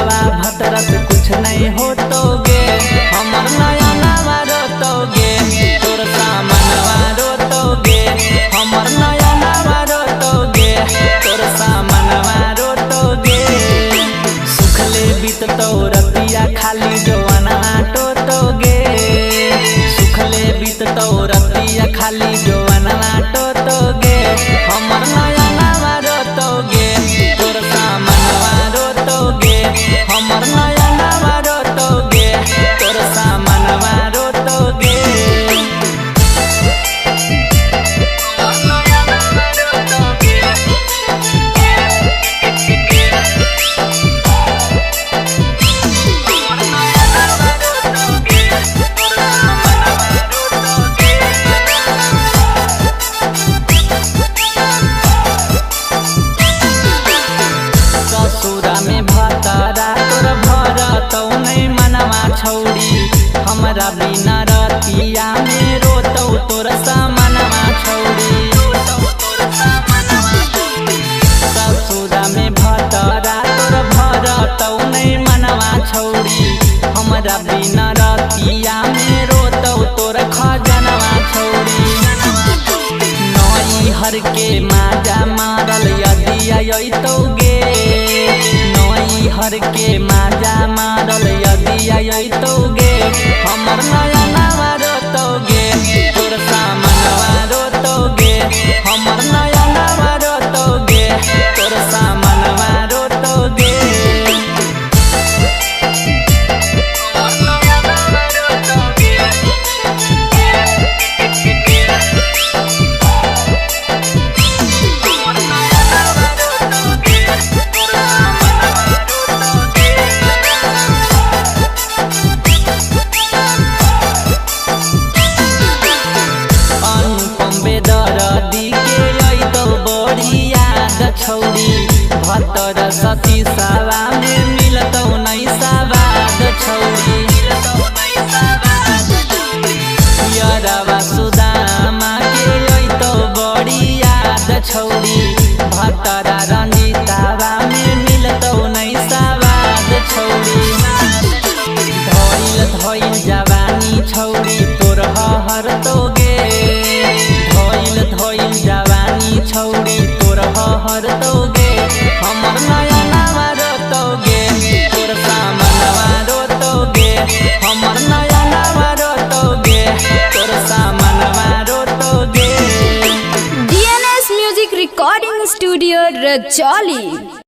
दिलवा भतरा से कुछ नहीं होतोगे, हमर नया नवा रोतोगे, तोर सामनवा रोतोगे, हमर नया नवा रोतोगे, तोर सामनवा रोतोगे। सुखले बीततो रतिया खाली जवाना टोतोगे, सुखले बीततो रतिया खाली जवाना टोतोगे, हमर नया नवा रोतोगे, तोर सामनवा रोतोगे, हमर नया नवा रोतोगे, तोर सामनवा रोतोगे। ससुरा में भतरा तोर भरतौ नहीं मनवा छौड़ी, हमरा बिना रतिया में रोतौ तोर सामनवा छौड़ी। ससुरा में भतरा तोर भरतौ नहीं मनवा छौड़ी, हमरा बिना रतिया में रोतौ तोर खजनवा छौड़ी। नई हर के माजा मारल यदि अयतौगे, नई हर के माजा मारल यदि अयतौगे, हमर नया नवा रोतोगे, तोर सामनवा रोतोगे, हमर नया नवा रोतोगे, तोर सामनवा रोतोगे। छौड़ी भतर सती सावा में मिलतौ नहीं सावाद छौड़ी। यरवा सुदामा के अइतौ बड़ी याद छौड़ी, भतरा रंजीतावा में मिलतौ नहीं सावाद छौड़ी। धइल धइल जवानी छौड़ी तोर हरतोगे, धइल धइल जवानी छौड़ी तोर हरतोगे, हमर नया नवा रोतोगे, तोर सामनवा रोतोगे, हमर नया नवा रोतोगे, तोर सामनवा रोतोगे। DNS Music Recording Studio, Rajoli।